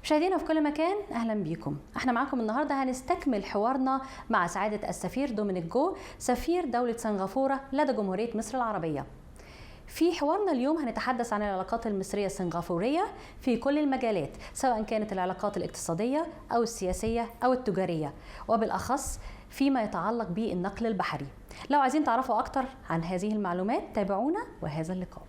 مشاهدينا في كل مكان اهلا بيكم. احنا معاكم النهارده هنستكمل حوارنا مع سعاده السفير دومينيك جو سفير دوله سنغافوره لدى جمهوريه مصر العربيه. في حوارنا اليوم هنتحدث عن العلاقات المصريه السنغافوريه في كل المجالات، سواء كانت العلاقات الاقتصاديه او السياسيه او التجاريه، وبالاخص فيما يتعلق بالنقل البحري. لو عايزين تعرفوا اكتر عن هذه المعلومات تابعونا وهذا اللقاء.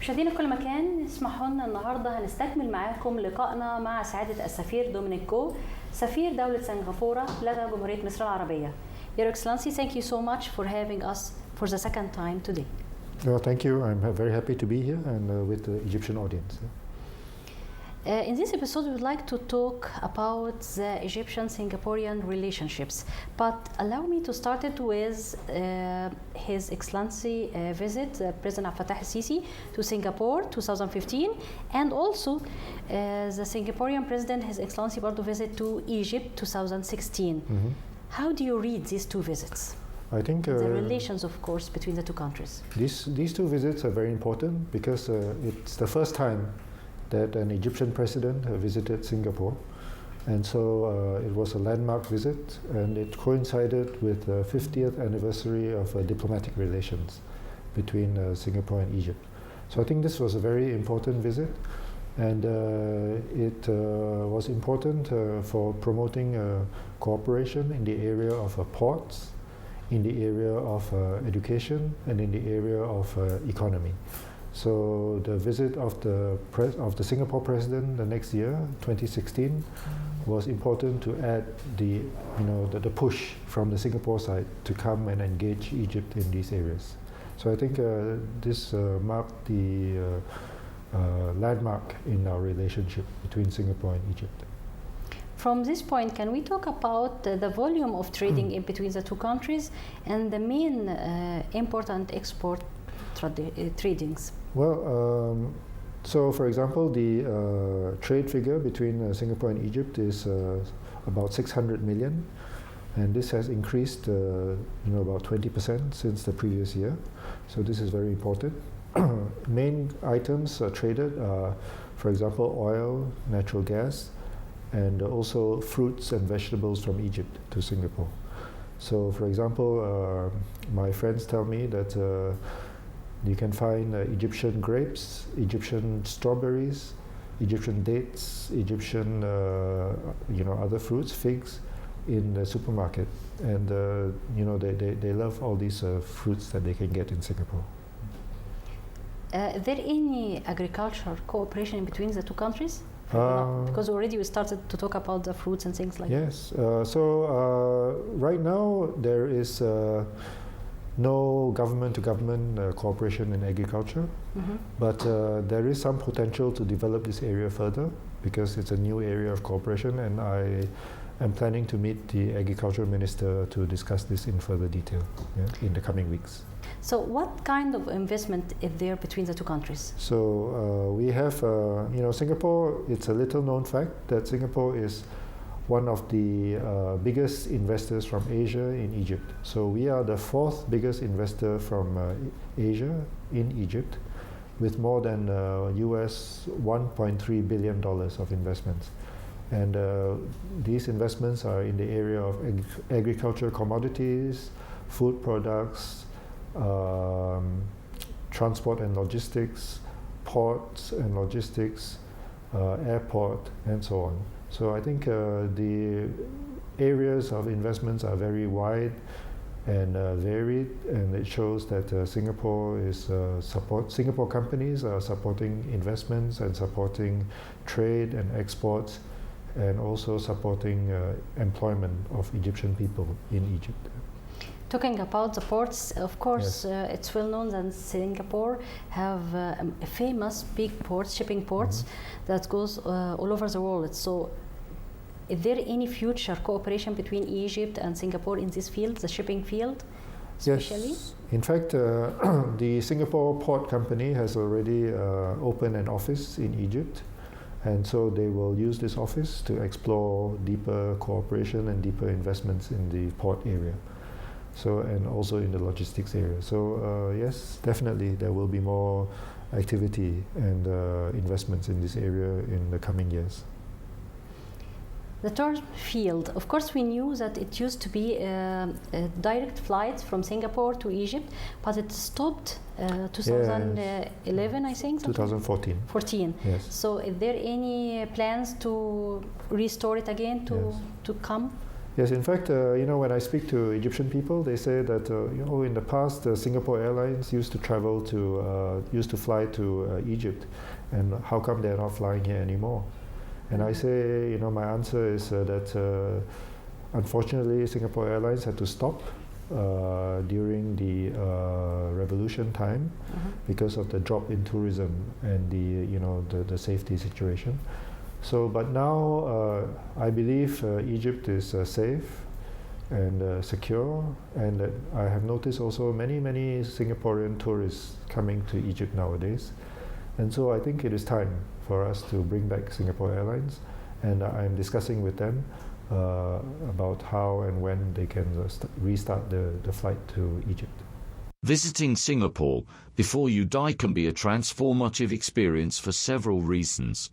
مشاهدينا في كل مكان، اسمحوا لنا النهارده هنستكمل معاكم لقائنا مع سعاده السفير دومينيك جو سفير دوله سنغافوره لدى جمهوريه مصر العربيه. Your Excellency, thank you so much for having us for the second time today. Well, thank you. I'm very happy to be here and with the Egyptian audience. In this episode, we would like to talk about the Egyptian-Singaporean relationships, but allow me to start it with His Excellency visit, President Abdel Fattah al-Sisi, to Singapore 2015, and also the Singaporean President, His Excellency Bardo visit to Egypt 2016. Mm-hmm. How do you read these two visits? I think the relations, of course, between the two countries. These two visits are very important because it's the first time that an Egyptian president visited Singapore, and so it was a landmark visit, and it coincided with the 50th anniversary of diplomatic relations between Singapore and Egypt. So I think this was a very important visit, and it was important for promoting cooperation in the area of ports, in the area of education, and in the area of economy. So the visit of the Singapore president the next year, 2016, was important to add the push from the Singapore side to come and engage Egypt in these areas. So I think this marked the landmark in our relationship between Singapore and Egypt. From this point, can we talk about the volume of trading in between the two countries and the main import and export tradings? Well, so for example, the trade figure between Singapore and Egypt is about 600 million, and this has increased about 20% since the previous year. So this is very important. Main items traded are, for example, oil, natural gas, and also fruits and vegetables from Egypt to Singapore. So for example, my friends tell me that you can find Egyptian grapes, Egyptian strawberries, Egyptian dates, Egyptian other fruits, figs in the supermarket, and they love all these fruits that they can get in Singapore. Is there any agriculture cooperation in between the two countries? Because already we started to talk about the fruits and things like that. Yes. So right now there is no government-to-government cooperation in agriculture, but there is some potential to develop this area further because it's a new area of cooperation, and I am planning to meet the agriculture minister to discuss this in further detail in the coming weeks. So what kind of investment is there between the two countries? So we have, Singapore, it's a little known fact that Singapore is one of the biggest investors from Asia in Egypt. So we are the fourth biggest investor from Asia in Egypt, with more than US $1.3 billion of investments. And these investments are in the area of agriculture commodities, food products, transport and logistics, ports and logistics, airport, and so on. So I think the areas of investments are very wide, and varied, and it shows that Singapore is Singapore companies are supporting investments and supporting trade and exports, and also supporting employment of Egyptian people in Egypt. Talking about the ports, of course, it's well known that Singapore have famous big ports, shipping ports, that goes all over the world. So, is there any future cooperation between Egypt and Singapore in this field, the shipping field, especially? Yes. In fact, the Singapore Port Company has already opened an office in Egypt, and so they will use this office to explore deeper cooperation and deeper investments in the port area. So, and also in the logistics area. So yes, definitely there will be more activity and investments in this area in the coming years. The tour field, of course we knew that it used to be direct flights from Singapore to Egypt, but it stopped 2011, I think? 2014. 14. Yes. So is there any plans to restore it again, to come? Yes, in fact, when I speak to Egyptian people, they say that in the past, Singapore Airlines used to fly to Egypt, and how come they're not flying here anymore? And I say, my answer is that unfortunately, Singapore Airlines had to stop during the revolution time because of the drop in tourism and the safety situation. So, but now I believe Egypt is safe and secure, and I have noticed also many Singaporean tourists coming to Egypt nowadays, and so I think it is time for us to bring back Singapore Airlines, and I'm discussing with them about how and when they can restart the flight to Egypt. Visiting Singapore before you die can be a transformative experience for several reasons.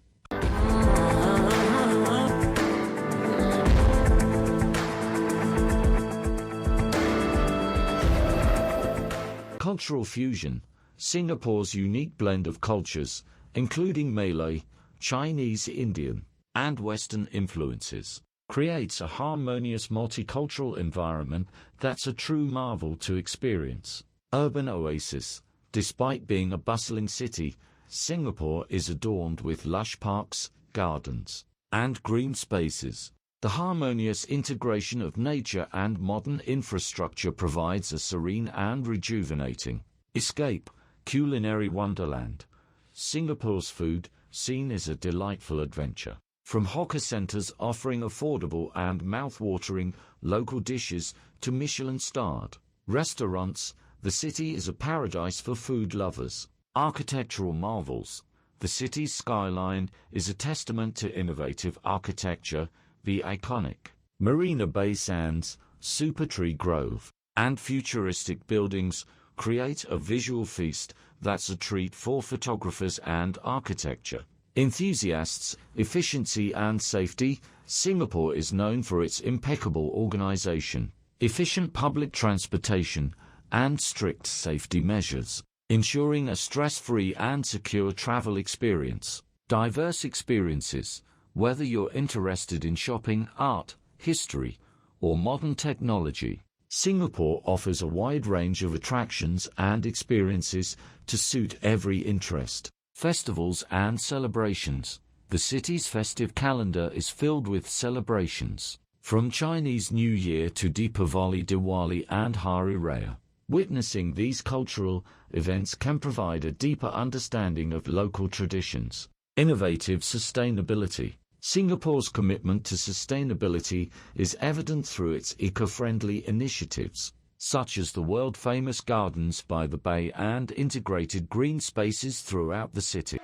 Cultural fusion. Singapore's unique blend of cultures, including Malay, Chinese, Indian, and Western influences, creates a harmonious multicultural environment that's a true marvel to experience. Urban oasis. Despite being a bustling city, Singapore is adorned with lush parks, gardens, and green spaces. The harmonious integration of nature and modern infrastructure provides a serene and rejuvenating escape, culinary wonderland. Singapore's food scene is a delightful adventure. From hawker centers offering affordable and mouth-watering local dishes to Michelin-starred restaurants, the city is a paradise for food lovers. Architectural marvels. The city's skyline is a testament to innovative architecture. The iconic Marina Bay Sands, Supertree Grove, and futuristic buildings create a visual feast that's a treat for photographers and architecture enthusiasts. Efficiency and safety. Singapore is known for its impeccable organization, efficient public transportation, and strict safety measures, ensuring a stress-free and secure travel experience. Diverse experiences. Whether you're interested in shopping, art, history, or modern technology, Singapore offers a wide range of attractions and experiences to suit every interest. Festivals and celebrations. The city's festive calendar is filled with celebrations, from Chinese New Year to Deepavali, Diwali, and Hari Raya. Witnessing these cultural events can provide a deeper understanding of local traditions. Innovative sustainability. Singapore's commitment to sustainability is evident through its eco-friendly initiatives, such as the world-famous gardens by the bay and integrated green spaces throughout the city.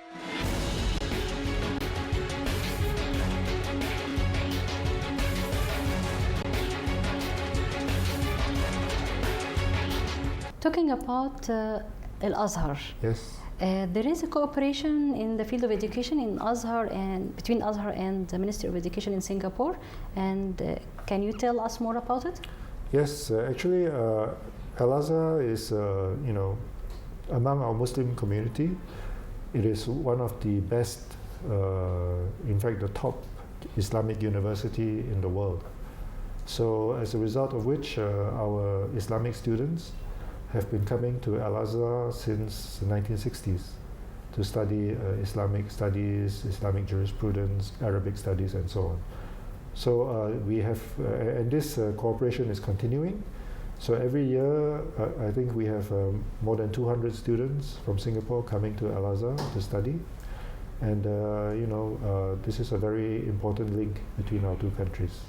Talking about Al-Azhar. Yes. There is a cooperation in the field of education in Azhar and between Azhar and the Ministry of Education in Singapore. And can you tell us more about it? Yes, actually, Al-Azhar is, among our Muslim community, it is one of the best, in fact, the top Islamic university in the world. So as a result of which, our Islamic students have been coming to Al-Azhar since the 1960s to study Islamic studies, Islamic jurisprudence, Arabic studies, and so on. So we have, and this cooperation is continuing. So every year, I think we have more than 200 students from Singapore coming to Al-Azhar to study. And this is a very important link between our two countries,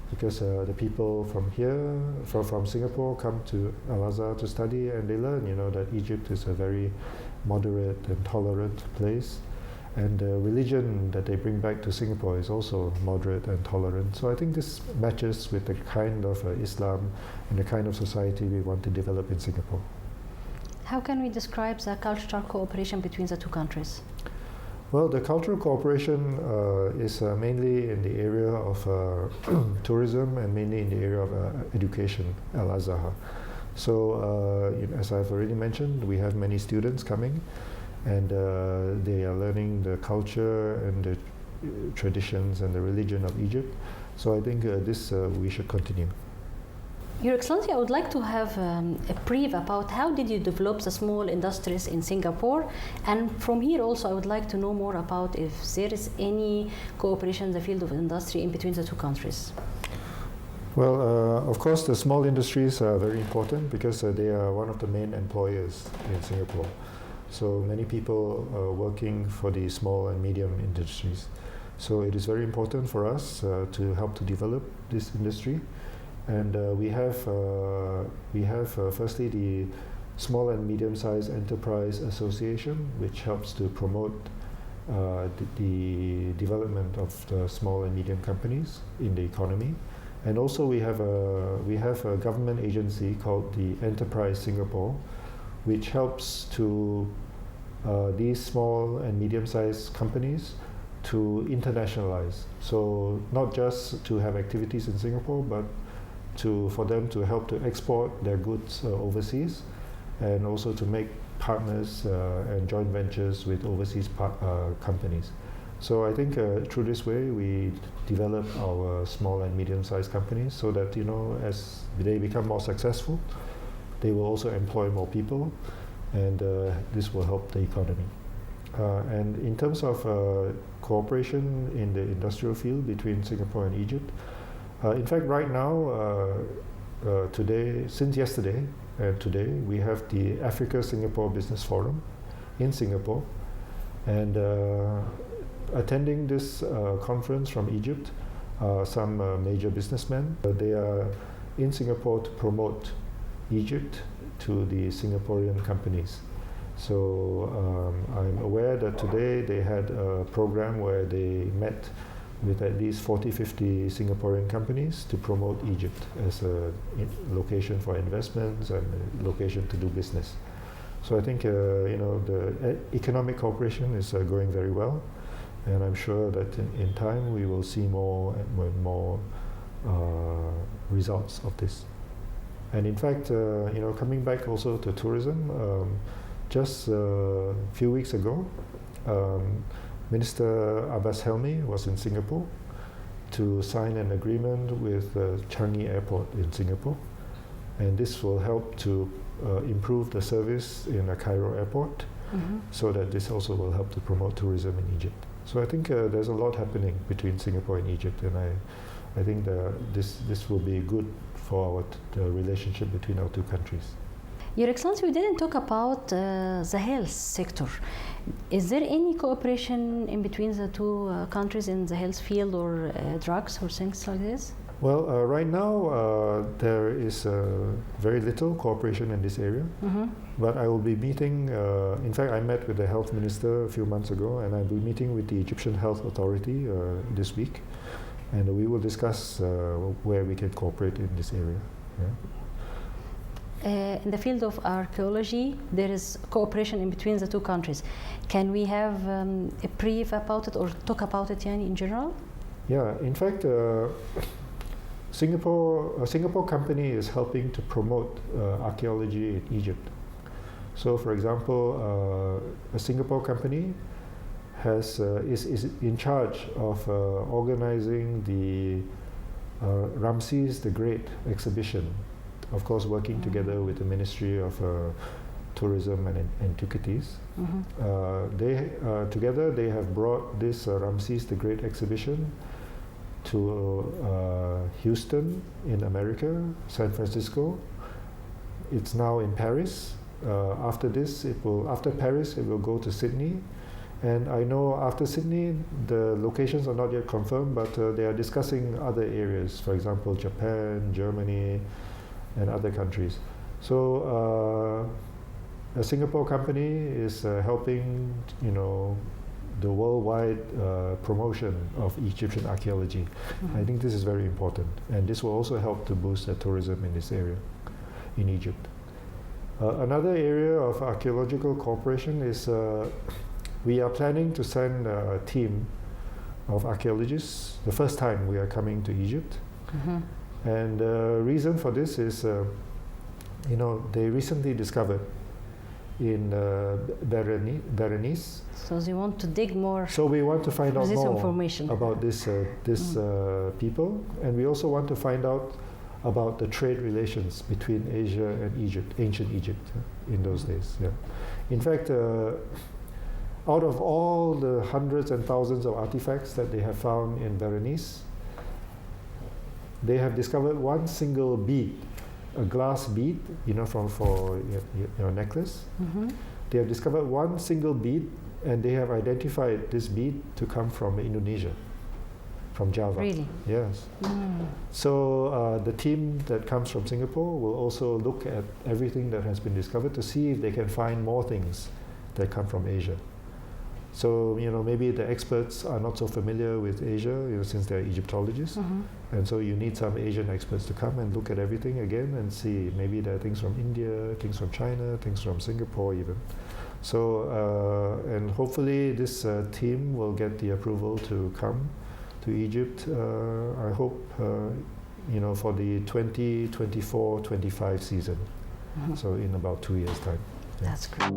because the people from here, from Singapore, come to Al-Azhar to study, and they learn, that Egypt is a very moderate and tolerant place, and the religion that they bring back to Singapore is also moderate and tolerant. So I think this matches with the kind of Islam and the kind of society we want to develop in Singapore. How can we describe the cultural cooperation between the two countries? Well, the cultural cooperation is mainly in the area of tourism and mainly in the area of education, Al-Azhar. So, as I've already mentioned, we have many students coming, and they are learning the culture and the traditions and the religion of Egypt. So I think this we should continue. Your Excellency, I would like to have a brief about how did you develop the small industries in Singapore, and from here also I would like to know more about if there is any cooperation in the field of industry in between the two countries. Well, of course, the small industries are very important because they are one of the main employers in Singapore. So many people are working for the small and medium industries. So it is very important for us to help to develop this industry. And we have firstly the Small and Medium-Sized Enterprise Association, which helps to promote the development of the small and medium companies in the economy. And also we have a government agency called the Enterprise Singapore, which helps to these small and medium-sized companies to internationalize. So not just to have activities in Singapore, but for them to help to export their goods overseas, and also to make partners and joint ventures with overseas companies. So I think through this way we develop our small and medium-sized companies so that as they become more successful, they will also employ more people, and this will help the economy. And in terms of cooperation in the industrial field between Singapore and Egypt, in fact, right now, today, since yesterday and today, we have the Africa-Singapore Business Forum in Singapore. And attending this conference from Egypt are some major businessmen. They are in Singapore to promote Egypt to the Singaporean companies. So I'm aware that today they had a program where they met with at least 50 Singaporean companies to promote Egypt as a location for investments and a location to do business. So I think the economic cooperation is going very well, and I'm sure that in time we will see more and more results of this. And in fact, coming back also to tourism, just a few weeks ago, Minister Abbas Helmi was in Singapore to sign an agreement with Changi Airport in Singapore, and this will help to improve the service in Cairo Airport, so that this also will help to promote tourism in Egypt. So I think there's a lot happening between Singapore and Egypt, and I think this will be good for the relationship between our two countries. Your Excellency, we didn't talk about the health sector. Is there any cooperation in between the two countries in the health field, or drugs or things like this? Well, right now there is very little cooperation in this area, but I will be meeting, in fact I met with the health minister a few months ago, and I'll be meeting with the Egyptian Health Authority this week, and we will discuss where we can cooperate in this area. Yeah. In the field of archaeology, there is cooperation in between the two countries. Can we have a brief about it, or talk about it in general? Yeah, in fact, a Singapore company is helping to promote archaeology in Egypt. So, for example, a Singapore company is in charge of organizing the Ramses the Great exhibition, of course working together with the Ministry of Tourism and Antiquities. Together they have brought this Ramses the Great exhibition to Houston in America, San Francisco. It's now in Paris. After Paris it will go to Sydney. And I know after Sydney, the locations are not yet confirmed, but they are discussing other areas, for example, Japan, Germany, and other countries. So a Singapore company is helping, the worldwide promotion of Egyptian archaeology. I think this is very important, and this will also help to boost the tourism in this area, in Egypt. Another area of archaeological cooperation is we are planning to send a team of archaeologists the first time we are coming to Egypt. And the reason for this is, they recently discovered in Berenice. So they want to dig more. So we want to find out more information about this people, and we also want to find out about the trade relations between Asia and Egypt, ancient Egypt, in those days. Yeah. In fact, out of all the hundreds and thousands of artifacts that they have found in Berenice, they have discovered one single bead, a glass bead, for your necklace. They have discovered one single bead, and they have identified this bead to come from Indonesia, from Java. Really? Yes. So the team that comes from Singapore will also look at everything that has been discovered to see if they can find more things that come from Asia. So, maybe the experts are not so familiar with Asia, since they're Egyptologists. And so you need some Asian experts to come and look at everything again and see. Maybe there are things from India, things from China, things from Singapore even. So, and hopefully this team will get the approval to come to Egypt, I hope, for the 2024-25 season. So in about 2 years' time. Yeah. That's great.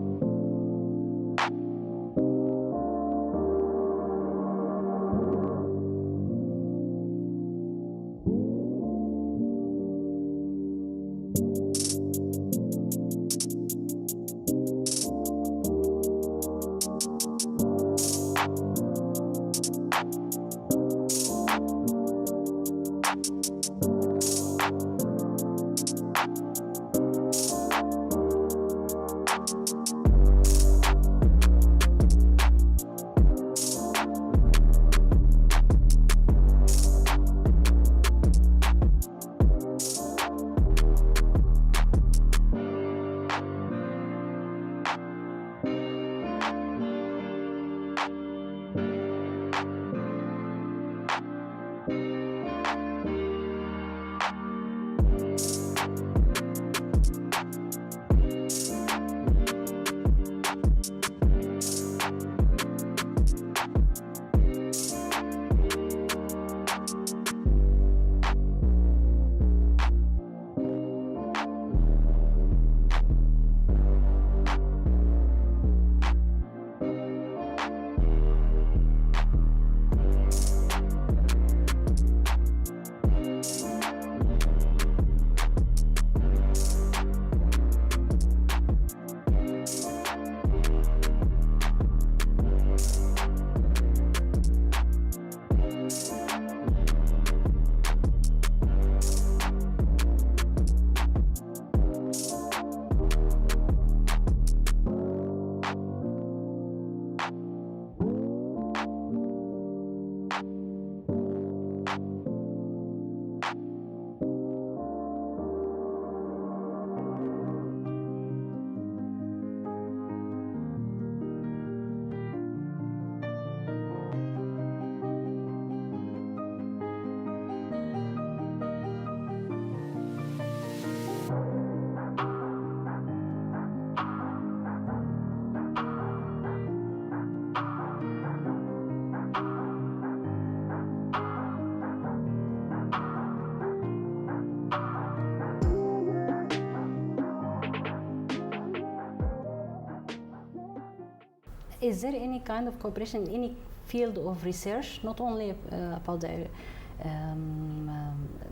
Is there any kind of cooperation in any field of research, not only about the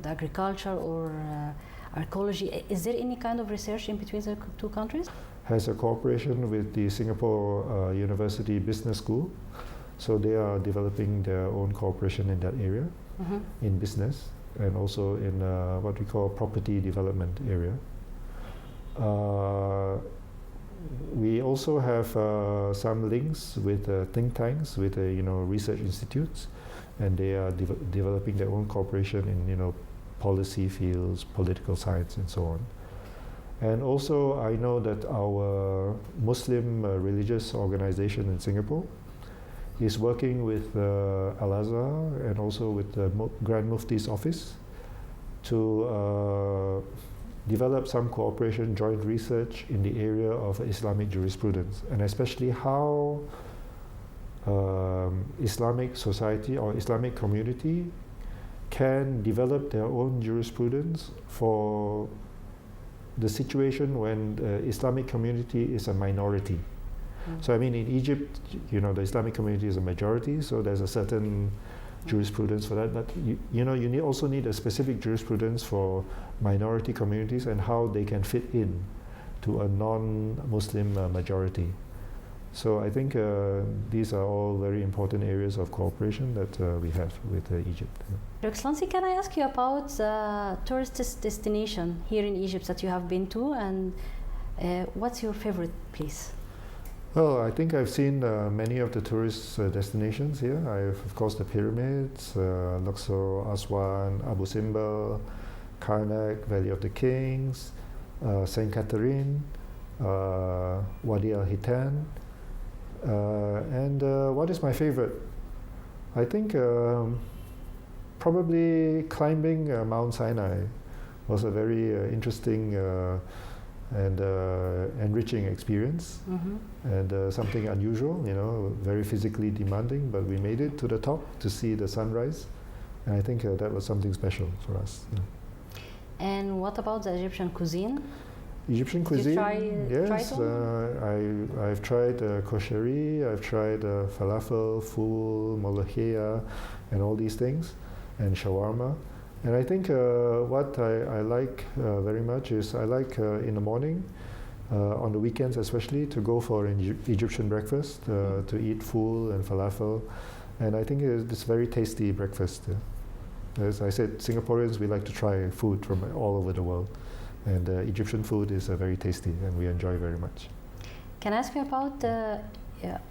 the agriculture or archaeology. Is there any kind of research in between the two countries? Has a cooperation with the Singapore University Business School, so they are developing their own cooperation in that area, in business, and also in what we call property development area. We also have some links with think tanks, with research institutes, and they are developing their own cooperation in policy fields, political science, and so on. And also, I know that our Muslim religious organization in Singapore is working with Al-Azhar and also with the Grand Mufti's office to develop some cooperation, joint research in the area of Islamic jurisprudence, and especially how Islamic society or Islamic community can develop their own jurisprudence for the situation when the Islamic community is a minority. So I mean, in Egypt, the Islamic community is a majority, so there's a certain jurisprudence for that. But you also need a specific jurisprudence for minority communities and how they can fit in to a non-Muslim majority. So I think these are all very important areas of cooperation that we have with Egypt. Your Excellency, can I ask you about tourist destination here in Egypt that you have been to, and what's your favorite place? Well, I think I've seen many of the tourist destinations here. I have, of course, the pyramids, Luxor, Aswan, Abu Simbel, Karnak, Valley of the Kings, St. Catherine, Wadi al-Hitan. And what is my favorite? I think probably climbing Mount Sinai was a very interesting and enriching experience, and something unusual, very physically demanding, but we made it to the top to see the sunrise, and I think that was something special for us. And what about the Egyptian cuisine? Egyptian cuisine, yes. I've tried kosheri, I've tried falafel, ful, molokhia, and all these things, and shawarma. And I think what I like very much is I like in the morning, on the weekends especially, to go for an Egyptian breakfast, to eat ful and falafel. And I think it's very tasty breakfast. As I said, Singaporeans, we like to try food from all over the world. And Egyptian food is very tasty, and we enjoy very much. Can I ask you about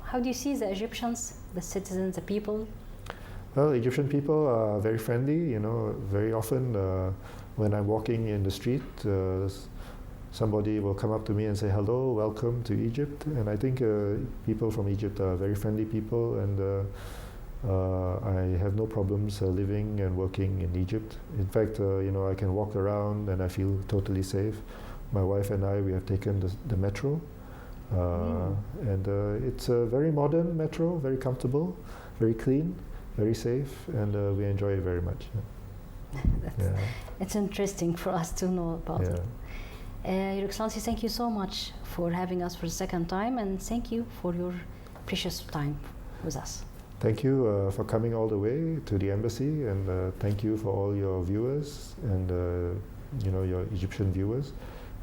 how do you see the Egyptians, the citizens, the people? Well, Egyptian people are very friendly. Very often when I'm walking in the street, somebody will come up to me and say, hello, welcome to Egypt. And I think people from Egypt are very friendly people, and I have no problems living and working in Egypt. In fact, I can walk around and I feel totally safe. My wife and I, we have taken the metro, and it's a very modern metro, very comfortable, very clean, very safe, and we enjoy it very much. It's interesting for us to know about it. Your Excellency, thank you so much for having us for the second time, and thank you for your precious time with us. Thank you for coming all the way to the embassy, and thank you for all your viewers and your Egyptian viewers.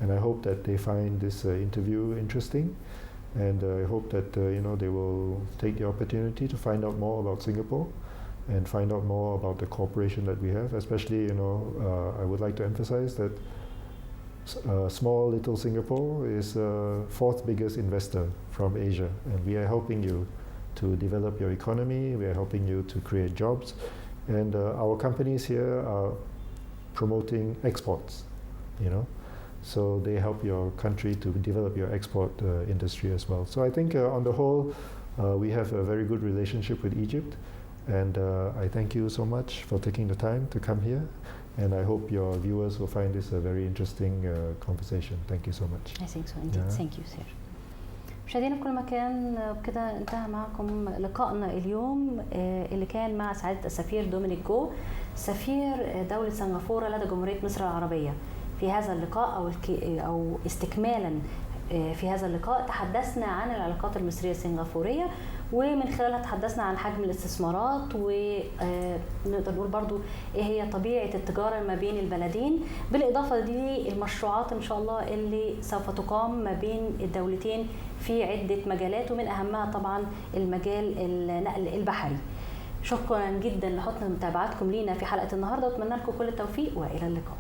And I hope that they find this interview interesting, and I hope that they will take the opportunity to find out more about Singapore and find out more about the cooperation that we have. Especially, I would like to emphasize that small little Singapore is fourth biggest investor from Asia, and we are helping you to develop your economy, we are helping you to create jobs, and our companies here are promoting exports, so they help your country to develop your export industry as well. So I think on the whole, we have a very good relationship with Egypt, and I thank you so much for taking the time to come here, and I hope your viewers will find this a very interesting conversation. Thank you so much. I think so indeed. Thank you, sir. مشاهدينا في كل مكان، بكده انتهى معكم لقائنا اليوم اللي كان مع سعادة السفير دومينيك جو، سفير دولة سنغافورة لدى جمهورية مصر العربية. في هذا اللقاء أو استكمالا في هذا اللقاء تحدثنا عن العلاقات المصرية السنغافورية ومن خلالها تحدثنا عن حجم الاستثمارات، ونقدر نقول برضو ايه هي طبيعة التجارة ما بين البلدين، بالإضافة للمشروعات إن شاء الله اللي سوف تقام ما بين الدولتين في عدة مجالات، ومن أهمها طبعا المجال النقل البحري. شكرا جدا لحسن متابعتكم لينا في حلقة النهاردة، واتمنى لكم كل التوفيق وإلى اللقاء.